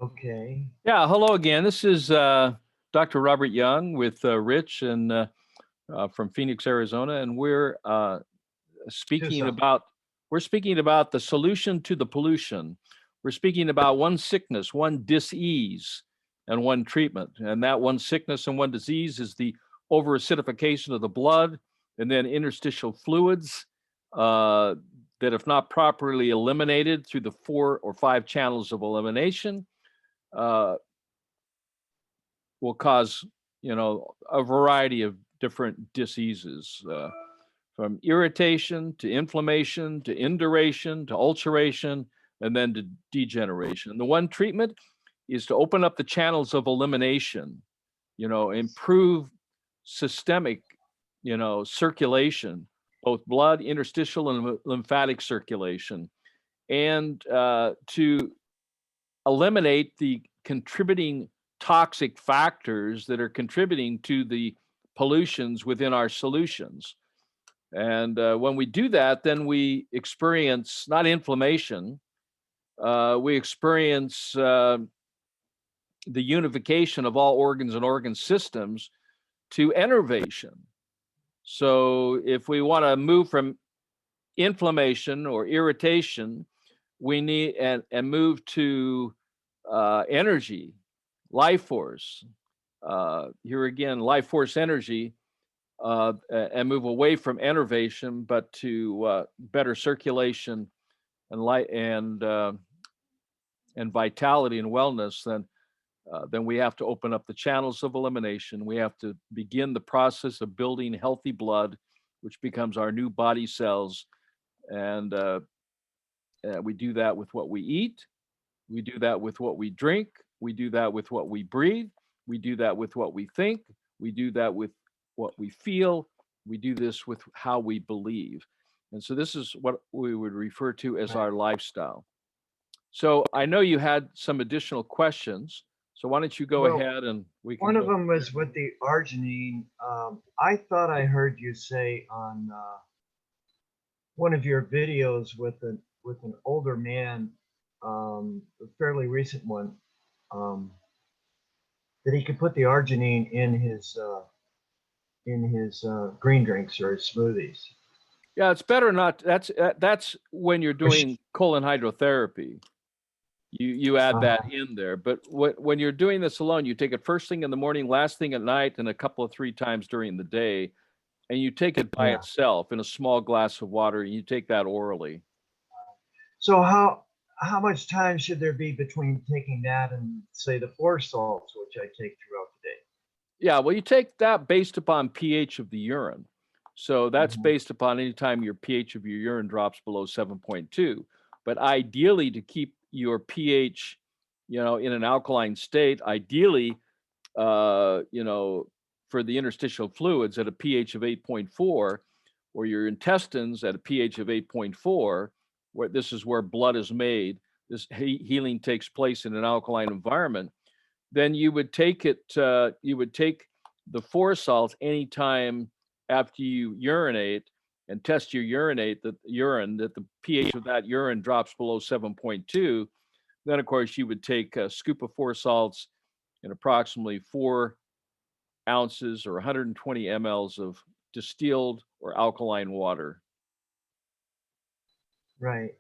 Okay. Yeah, hello again. This is Dr. Robert Young with Rich and from Phoenix, Arizona, and speaking Tucson. about we're speaking about the solution to the pollution. We're speaking about one sickness, one disease, and one treatment. And that one sickness and one disease is the over-acidification of the blood, and then interstitial fluids that, if not properly eliminated through the 4 or 5 channels of elimination, uh, will cause, a variety of different diseases, from irritation to inflammation to induration to ulceration and then to degeneration. The one treatment is to open up the channels of elimination, improve systemic, circulation, both blood, interstitial, and lymphatic circulation, and to eliminate the contributing toxic factors that are contributing to the pollutions within our solutions. And when we do that, then we experience not inflammation, we experience the unification of all organs and organ systems to enervation. So if we want to move from inflammation or irritation, we need and move to energy, life force. Here again, life force energy, and move away from enervation, but to better circulation and light and vitality and wellness. Then we have to open up the channels of elimination. We have to begin the process of building healthy blood, which becomes our new body cells. And we do that with what we eat. We do that with what we drink. We do that with what we breathe. We do that with what we think. We do that with what we feel. We do this with how we believe. And so this is what we would refer to as our lifestyle. So I know you had some additional questions. So why don't you go Well, ahead and we can one of go. them was with the arginine. I thought I heard you say on one of your videos with an older man, a fairly recent one, that he could put the arginine in his green drinks or his smoothies. Yeah, it's better not. That's when you're doing colon hydrotherapy. You add that in there. But when you're doing this alone, you take it first thing in the morning, last thing at night, and a couple of 3 times during the day, and you take it by itself in a small glass of water, and you take that orally. So how much time should there be between taking that and say the 4 salts, which I take throughout the day? Yeah, well, you take that based upon pH of the urine. So that's based upon any time your pH of your urine drops below 7.2. But ideally, to keep your pH, in an alkaline state, ideally, for the interstitial fluids at a pH of 8.4, or your intestines at a pH of 8.4, where this is where blood is made, this healing takes place in an alkaline environment, then you would take it, you would take the 4 salts anytime after you urinate and test your urine that the pH of that urine drops below 7.2. Then, of course, you would take a scoop of 4 salts in approximately 4 ounces or 120 mLs of distilled or alkaline water. Right.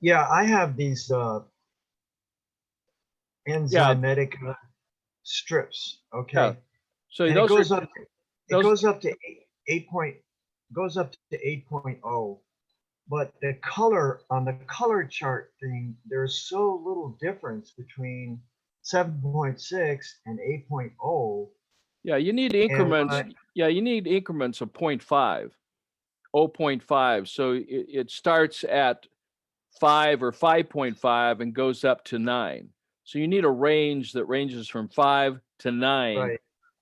Yeah, I have these enzymatic strips. Okay. Yeah. So and those it goes are up. It goes up to 8.0. But the color on the color chart thing, there's so little difference between 7.6 and 8.0. Yeah, you need increments. You need increments of 0.5, 0.5. So it starts at 5 or 5.5 and goes up to 9. So you need a range that ranges from 5 to 9,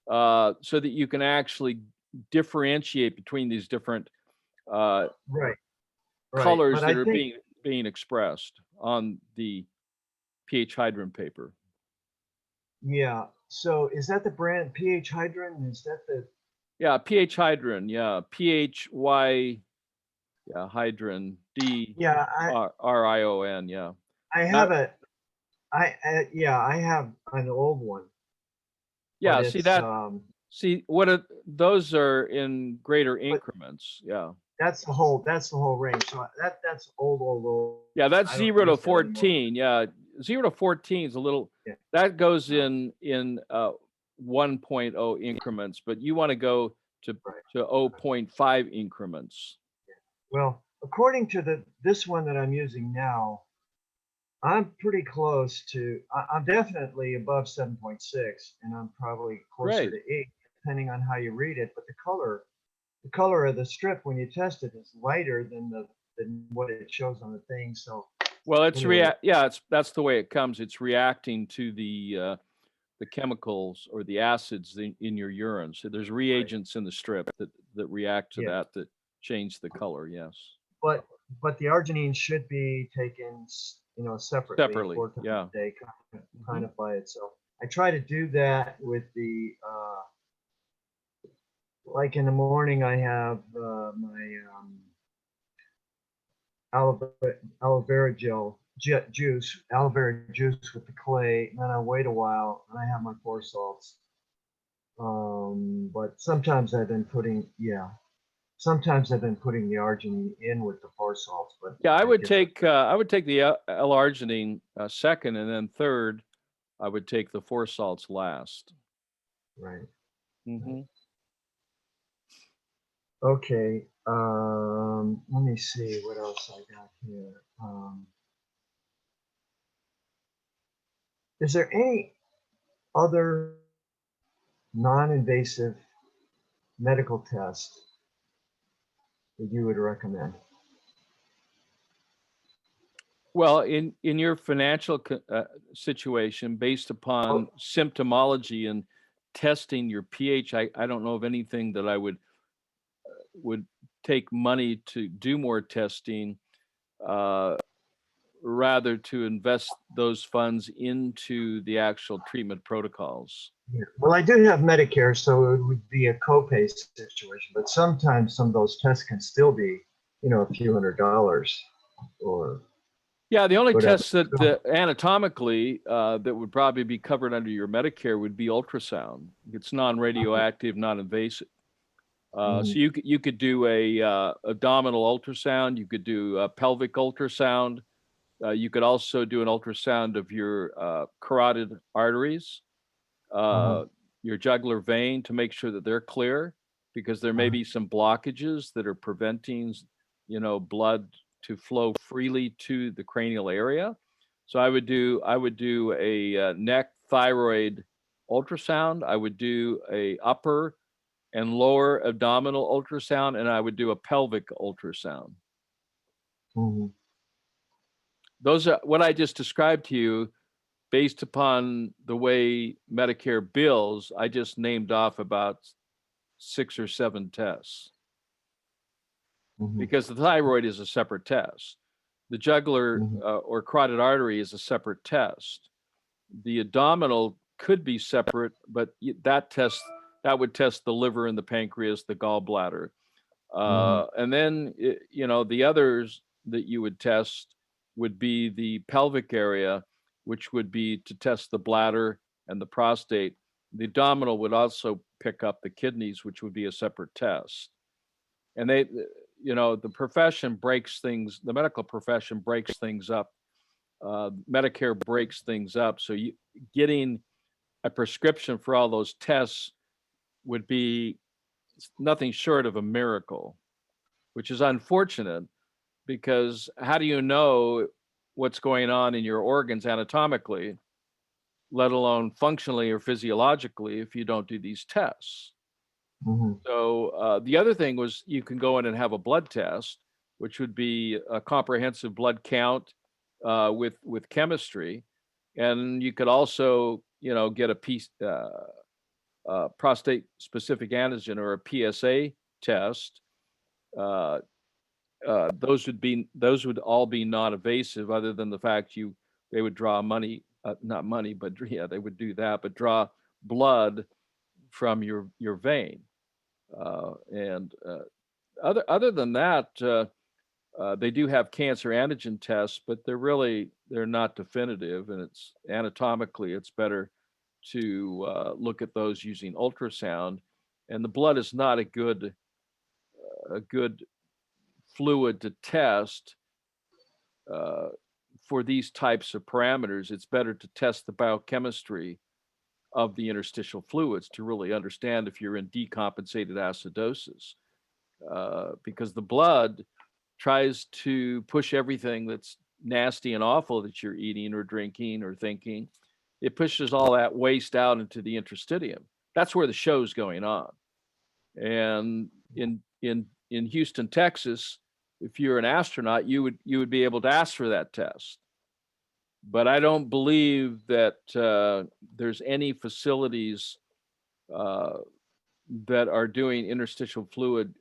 so that you can actually differentiate between these different colors that are being expressed on the pH Hydrin paper. Yeah. So is that the brand pH Hydrin? Is that the? Yeah, pH Hydrin. Yeah, PHY. Yeah, Hydrin. Yeah, D-R-I-O-N, yeah. I Now, have a, yeah, I have an old one, but yeah, it's, those are in greater but increments, yeah. that's the whole range. So that's old. Yeah, that's I don't 0 to use that anymore. 14, yeah. 0 to 14 is a little, Yeah. that goes in 1.0 increments, but you wanna go to Right. 0.5 increments. Well, according to this one that I'm using now, I'm pretty close to, I'm definitely above 7.6, and I'm probably closer Great. to 8, depending on how you read it. But the color of the strip when you test it is lighter than what it shows on the thing. So Well, it's anyway, that's the way it comes. It's reacting to the chemicals or the acids in your urine. So there's right, reagents in the strip that react to yeah. that change the color. Yes, But the arginine should be taken, separately separately. 4 times Yeah. a day, kind Hmm. of by itself. I try to do that with the like in the morning. I have my aloe vera juice, aloe vera juice with the clay, and then I wait a while and I have my 4 salts. But sometimes I've been putting the arginine in with the 4 salts, but Yeah, I guess that's I would take the L-arginine second, and then third, I would take the 4 salts last. right. Hmm. Okay. Let me see what else I got here. Is there any other non-invasive medical test that you would recommend? Well, in your financial situation, based upon Oh, symptomology and testing your pH, I don't know of anything that I would take money to do more testing, uh, rather to invest those funds into the actual treatment protocols. yeah. Well, I do have Medicare, so it would be a copay situation, but sometimes some of those tests can still be, a few $100s or Yeah, the only whatever. tests that anatomically that would probably be covered under your Medicare would be ultrasound. It's non-radioactive, non-invasive. So Mhm. you could do a abdominal ultrasound. You could do a pelvic ultrasound. You could also do an ultrasound of your carotid arteries, Uh-huh. uh, your jugular vein to make sure that they're clear, because there may Uh-huh. be some blockages that are preventing, blood to flow freely to the cranial area. So I would do a neck thyroid ultrasound. I would do a upper and lower abdominal ultrasound, and I would do a pelvic ultrasound. Mhm. Those are what I just described to you based upon the way Medicare bills. I just named off about 6 or 7 tests Mhm. because the thyroid is a separate test. The jugular Mhm. or carotid artery is a separate test. The abdominal could be separate, but that would test the liver and the pancreas, the gallbladder. Mhm. And then, the others that you would test would be the pelvic area, which would be to test the bladder and the prostate. The abdominal would also pick up the kidneys, which would be a separate test. And the medical profession breaks things up. Medicare breaks things up. So getting a prescription for all those tests would be nothing short of a miracle, which is unfortunate because how do you know what's going on in your organs anatomically, let alone functionally or physiologically, if you don't do these tests? Mhm. So the other thing was you can go in and have a blood test, which would be a comprehensive blood count with chemistry, and you could also get a prostate specific antigen or a PSA test. Uh, those would all be non-invasive, other than the fact they would draw money, not money, but yeah, they would do that, but draw blood from your vein. And other than that, They do have cancer antigen tests, but they're not definitive, and it's anatomically it's better to look at those using ultrasound. And the blood is not a good fluid to test uh, for these types of parameters. It's better to test the biochemistry of the interstitial fluids to really understand if you're in decompensated acidosis, because the blood tries to push everything that's nasty and awful that you're eating or drinking or thinking. It pushes all that waste out into the interstitium. That's where the show's going on. And in Houston, Texas, if you're an astronaut, you would be able to ask for that test. But I don't believe that there's any facilities uh, that are doing interstitial fluid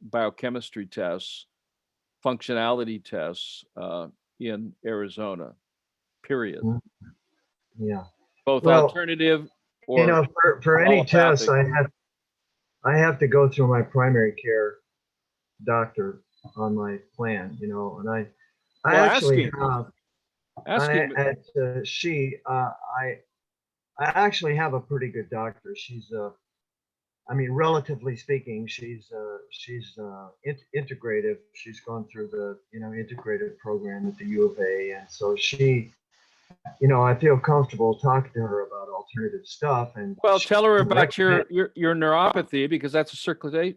biochemistry tests, functionality tests in Arizona, period. Mm, yeah. Both Well, alternative you or know, for any tests, allopathic. I have to go through my primary care doctor on my plan, you know, and I Well, actually asking, have, asking, I actually have a pretty good doctor. She's I mean, relatively speaking, she's integrative. She's gone through the, you know, integrated program at the U of A, and so she, you know, I feel comfortable talking to her about alternative stuff, and well, she tell her about recommend, your neuropathy, because that's a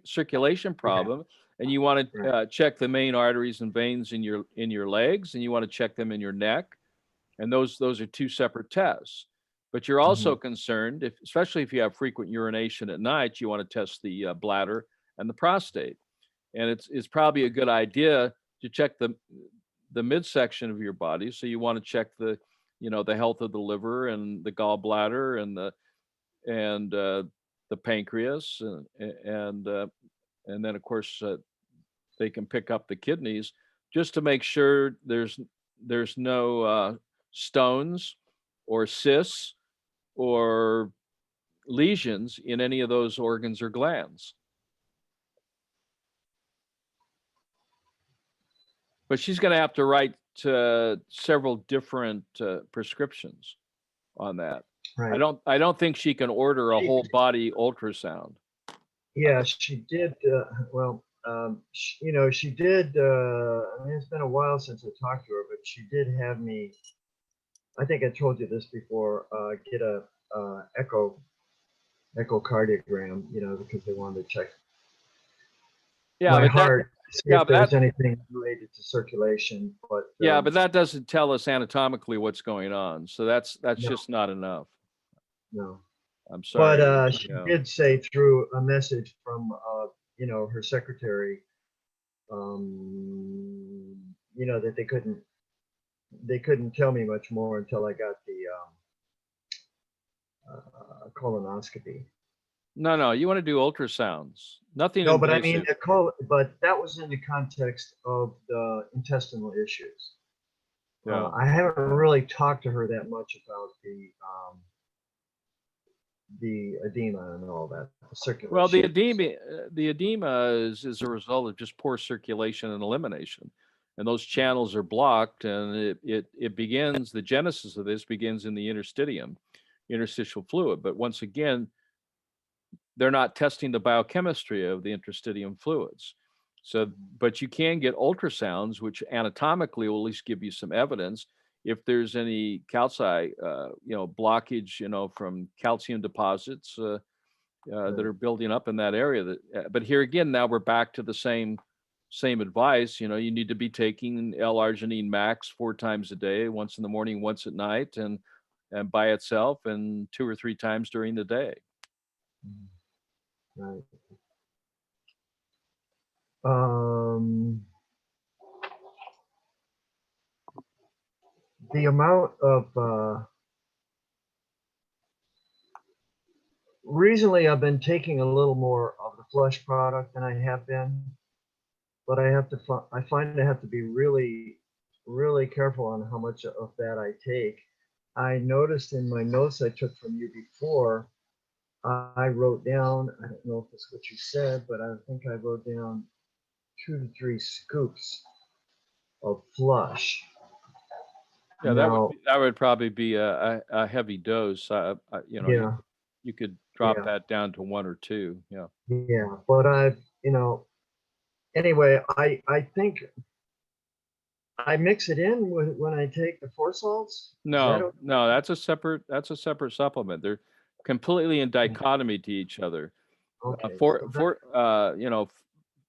circulation yeah, problem, and you want to right, check the main arteries and veins in your legs, and you want to check them in your neck, and those are two separate tests. But you're also mhm, concerned, if, especially if you have frequent urination at night, you want to test the bladder and the prostate, and it's probably a good idea to check the midsection of your body. So you want to check the health of the liver and the gallbladder and the pancreas and then of course they can pick up the kidneys just to make sure there's no stones or cysts or lesions in any of those organs or glands. But she's going to have to write several different prescriptions on that. I right. don't I don't think she can order a She, whole body ultrasound. yeah, she did. Well, you know, she did. I mean, it's been a while since I talked to her, but she did have me. I think I told you this before. Get a echocardiogram, you know, because they wanted to check Yeah, my but that heart to see yeah, if but that there's anything related to circulation. But yeah, but that doesn't tell us anatomically what's going on. So that's no, just not enough. no. I'm But sorry. she You know. did say through a message from, you know, her secretary, you know, that they couldn't tell me much more until I got the colonoscopy. No, no, you want to do ultrasounds. Nothing No, but I mean invasive. but that was in the context of the intestinal issues. Yeah. I haven't really talked to her that much about the edema and all that, the Well, circulation. So, the edema is a result of just poor circulation and elimination. And those channels are blocked, and it begins, the genesis of this begins in the interstitial fluid. But once again, they're not testing the biochemistry of the interstitium fluids. So, but you can get ultrasounds, which anatomically will at least give you some evidence if there's any calci, blockage, from calcium deposits that right. are building up in that area. But here again, now we're back to the same advice. You need to be taking L-arginine max 4 times a day, once in the morning, once at night, and by itself, and 2 or 3 times during the day. Mhm. Right. Um, the amount of recently I've been taking a little more of the flush product than I have been, but I find I have to be really, really careful on how much of that I take. I noticed in my notes I took from you before, I wrote down, I don't know if it's what you said, but I think I wrote down 2 to 3 scoops. of flush. Yeah, Now, that would probably be a heavy dose. You know, yeah, you could drop yeah, that down to 1 or 2. Yeah. yeah. But you know, anyway, I think I mix it in when I take the 4 salts. Is that No, okay? no, that's a separate supplement. They're completely in dichotomy to each other. Okay, so that, You know,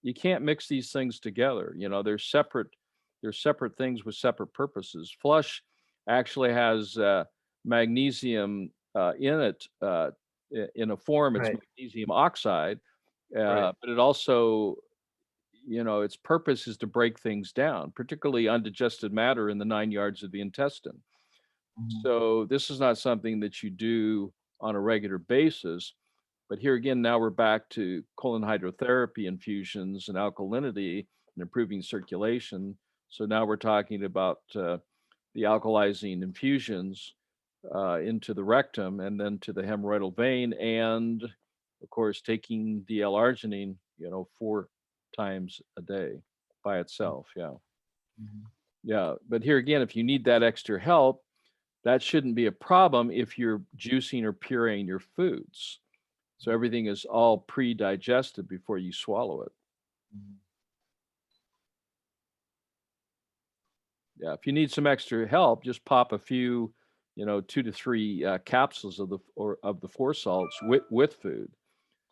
you can't mix these things together. You know, they're separate things with separate purposes. Flush actually has magnesium in it in a form. It's right, magnesium oxide, right. but it also, you know, its purpose is to break things down, particularly undigested matter in the 9 yards of the intestine. Mhm. So this is not something that you do on a regular basis. But here again, now we're back to colon hydrotherapy infusions and alkalinity and improving circulation. So now we're talking about the alkalizing infusions into the rectum and then to the hemorrhoidal vein, and of course taking the L-arginine, you know, 4 times a day by itself. Yeah, Mhm. yeah. But here again, if you need that extra help, that shouldn't be a problem if you're juicing or pureeing your foods. So everything is all pre-digested before you swallow it. Mhm. Yeah, if you need some extra help, just pop a few, you know, 2 to 3 capsules of the 4 salts with food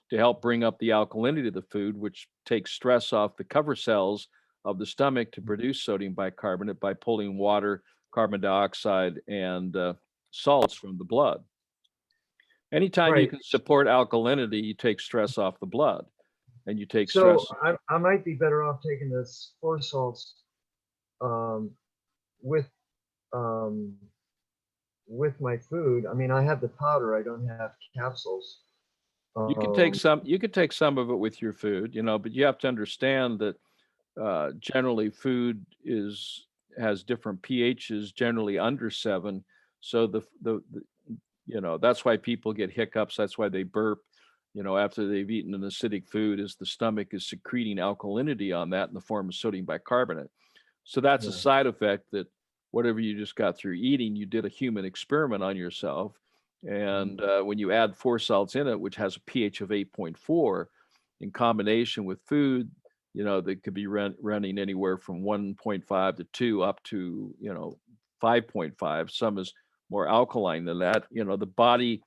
to help bring up the alkalinity of the food, which takes stress off the cover cells of the stomach to produce sodium bicarbonate by pulling water, carbon dioxide, and salts from the blood. Anytime you Right. can support alkalinity, you take stress off the blood, and you take So stress. I might be better off taking this 4 salts um, with um, with my food. I mean, I have the powder. I don't have capsules. Um, You could take some of it with your food, you know, but you have to understand that generally food is has different pHs, generally under 7. So the you know, that's why people get hiccups. That's why they burp, you know, after they've eaten an acidic food, is the stomach is secreting alkalinity on that in the form of sodium bicarbonate. So that's a yeah. side effect that whatever you just got through eating, you did a human experiment on yourself. Mhm. And when you add 4 salts in it, which has a pH of 8.4, in combination with food, you know, that could be running anywhere from 1.5 to 2 up to, you know, 5.5. Some is more alkaline than that. You know, the body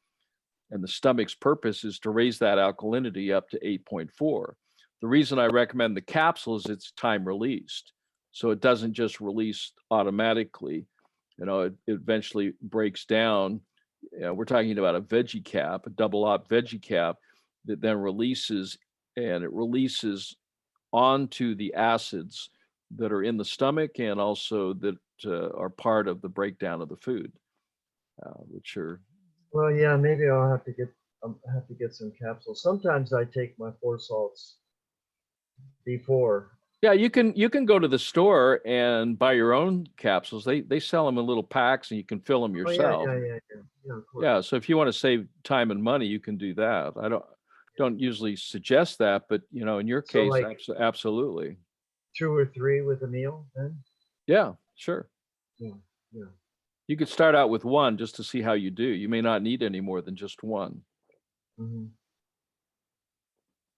and the stomach's purpose is to raise that alkalinity up to 8.4. The reason I recommend the capsule is it's time released. So it doesn't just release automatically. You know, it eventually breaks down. You know, we're talking about a veggie cap, a double op veggie cap that then releases, and it releases onto the acids that are in the stomach and also that are part of the breakdown of the food, which are. Well, yeah, maybe I'll have to get some capsules. Sometimes I take my 4 salts before. Yeah, you can go to the store and buy your own capsules. They sell them in little packs, and you can fill them Oh yeah, yourself. yeah, yeah, yeah, yeah. Of Yeah, course. so if you want to save time and money, you can do that. I don't usually suggest that, but you know, in your So case, like absolutely. 2 or 3 with a meal, then. Yeah, sure. Yeah, yeah. You could start out with one just to see how you do. You may not need any more than just one. Hmm.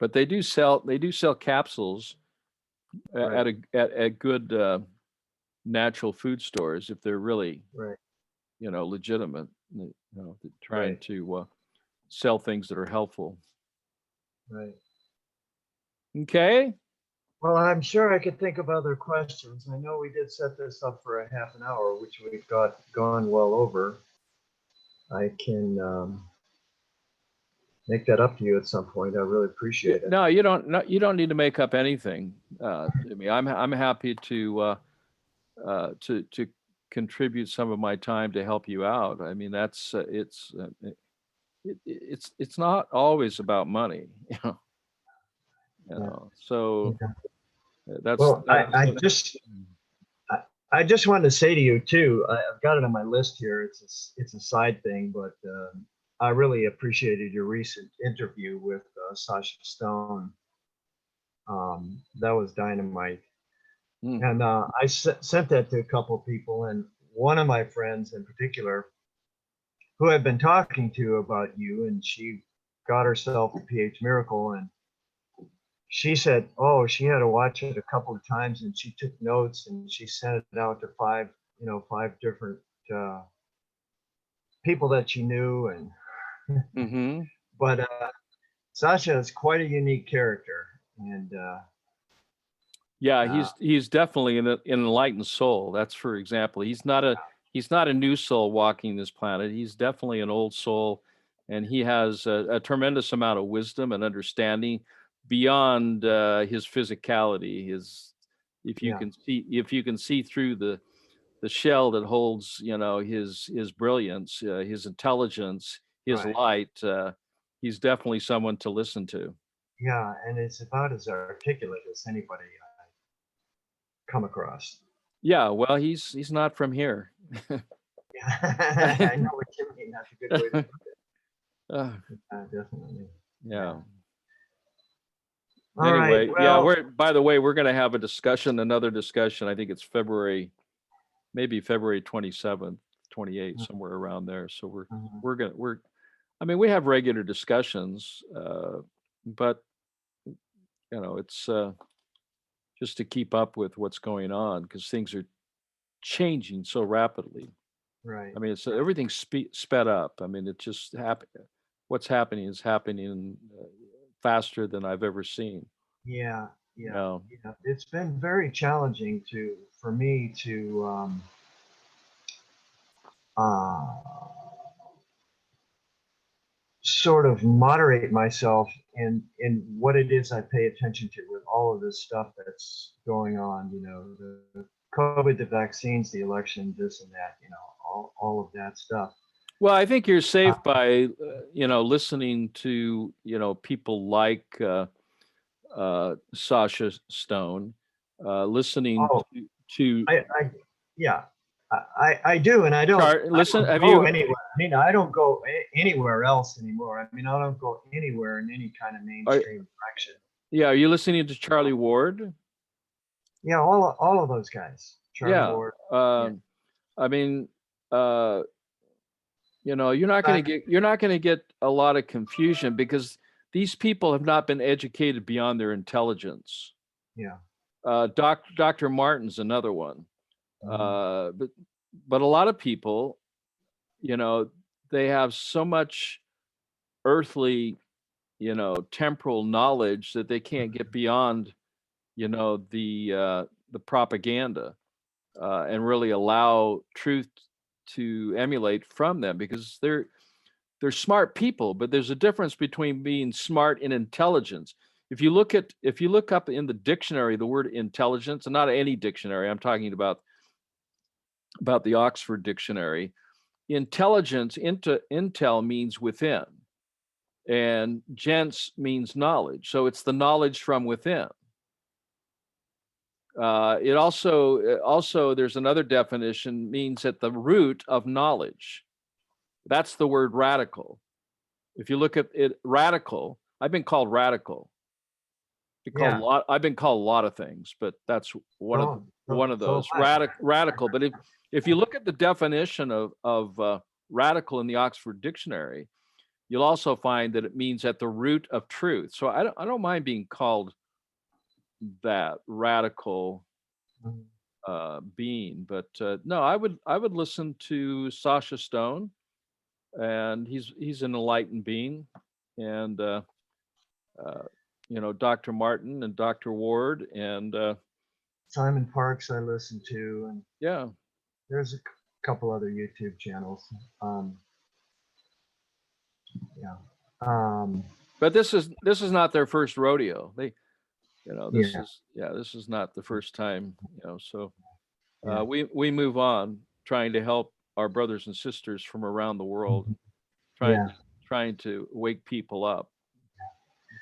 But they do sell capsuls Right, at good natural food stores if they're really, right, you know, legitimate, you know, trying right, to sell things that are helpful. right. Okay. Well, I'm sure I could think of other questions. I know we did set this up for a half an hour, which we've got gone well over. I can make that up to you at some point. I really Yeah, appreciate it. no, you don't. No, you don't need to make up anything to me. I'm happy to contribute some of my time to help you out. I mean, that's it's not always about money, you know. You Yeah. know, so Yeah. that's Well, I just wanted to say to you too. I've got it on my list here. It's a side thing, but I really appreciated your recent interview with Sasha Stone. That was dynamite. Mm. And I sent that to a couple people, and one of my friends in particular, who I've been talking to about you, and she got herself a PH Miracle, and she said, oh, she had to watch it a couple of times, and she took notes, and she sent it out to five different people that she knew, and Hmm. but Sasha is quite a unique character, and Yeah, uh, he's definitely an enlightened soul. That's for example. He's not a new soul walking this planet. He's definitely an old soul, and he has a tremendous amount of wisdom and understanding beyond his physicality. His yeah, if you can see through the shell that holds, you know, his brilliance, his intelligence, his right, light. He's definitely someone to listen to. yeah, and it's about as articulate as anybody I come across. Yeah, well, he's not from here. Yeah, I know what you mean. That's a good way to put Uh, it. Definitely. Yeah. yeah. All right. Anyway, yeah, Well, by the way, we're going to have a discussion, another discussion. I think it's February, maybe February 27th, 28th, somewhere around there. So mhm, I mean, we have regular discussions, but you know, it's just to keep up with what's going on because things are changing so rapidly. right. I mean, it's everything's sped up. I mean, it just what's happening is happening faster than I've ever seen. Yeah, You yeah, know, yeah. It's been very challenging for me to uh, sort of moderate myself in what it is I pay attention to with all of this stuff that's going on. The COVID, the vaccines, the election, this and that. All of that stuff. well, I think you're safe Uh, by you know, listening to, you know, people like Sasha Stone, listening oh, to I yeah, I do, and I listen. don't Have go you? anywhere. I mean, I don't go anywhere else anymore. I mean, I don't go anywhere in any kind of Are, mainstream direction. yeah, are you listening to Charlie Ward? Yeah, all of those guys, Charlie Yeah. Ward. Yeah, I mean, uh, you know, back. you're not going to get a lot of confusion because these people have not been educated beyond their intelligence. Yeah. Dr. Martin's another one. Mhm. Uh, but but a lot of people, you know, they have so much earthly, you know, temporal knowledge that they can't get beyond, you know, the propaganda and really allow truth to emulate from them because they're smart people, but there's a difference between being smart and intelligence. If you look up in the dictionary the word intelligence, and not any dictionary, I'm talking about the Oxford Dictionary, intelligence, intel means within, and gens means knowledge. So it's the knowledge from within. It also there's another definition means at the root of knowledge. That's the word radical. If you look at it, radical. I've been called radical. Yeah. I've been called a lot of things, but that's So one of so those have I. radical. But if you look at the definition of radical in the Oxford Dictionary, you'll also find that it means at the root of truth. So I don't mind being called that radical Mhm. being, but no, I would listen to Sasha Stone, and he's an enlightened being, and uh, you know, Dr. Martin and Dr. Ward, and Simon Parks I listen to, and yeah. there's a couple other YouTube channels. Um, yeah. Um, But this is not their first rodeo. They, you know, yeah. this is not the first time, you know. So Yeah. we move on, trying to help our brothers and sisters from around the world, Mhm. trying Yeah. to trying to wake people up.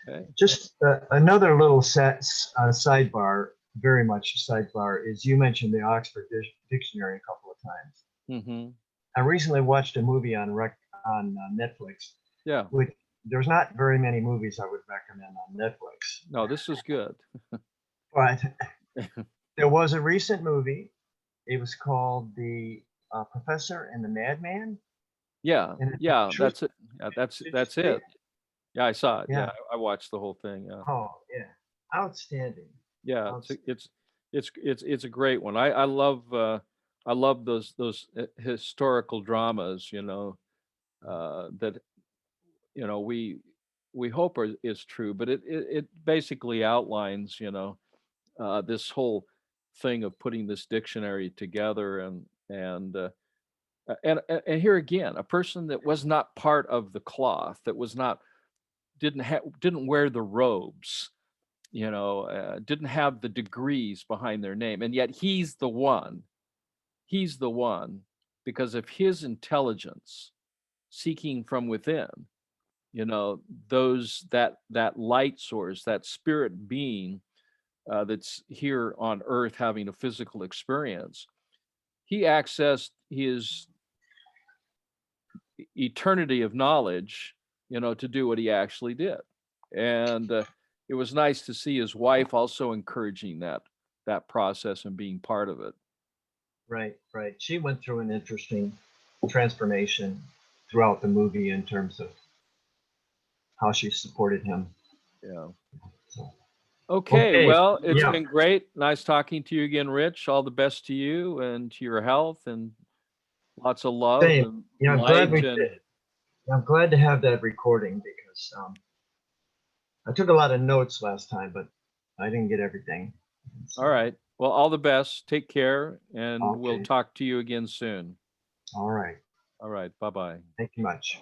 Okay. Just another little sidebar, very much sidebar, is you mentioned the Oxford Dictionary a couple of times. Mm-hmm. I recently watched a movie on Netflix, Yeah. which there's not very many movies I would recommend on Netflix, No, this is good. but There was a recent movie. It was called The Professor and the Madman, Yeah, and it's a yeah, true. that's it. Yeah, Did you that's see it? it. Yeah, I saw it. Yeah, Yeah. I watched the whole thing. Yeah, Oh, yeah. Outstanding. yeah, Outstanding. it's a great one. I love those historical dramas. That we hope is true, but it basically outlines this whole thing of putting this dictionary together and here again, a person that was not part of the cloth, that was not didn't wear the robes, didn't have the degrees behind their name, and yet he's the one. He's the one because of his intelligence seeking from within. You know, that light source, that spirit being that's here on Earth having a physical experience. He accessed his eternity of knowledge, to do what he actually did. And it was nice to see his wife also encouraging that process and being part of it. Right, right. She went through an interesting transformation throughout the movie in terms of how she supported him. Yeah. So, Okay, okay. well, it's Yeah. been great. Nice talking to you again, Rich. All the best to you and to your health, and lots of love Same. and Yeah, I'm glad light we and did. I'm glad to have that recording because I took a lot of notes last time, but I didn't get everything. all So, right. Well, all the best. Take care, and we'll okay. talk to you again soon. All right. All right. Bye bye. Thank you much.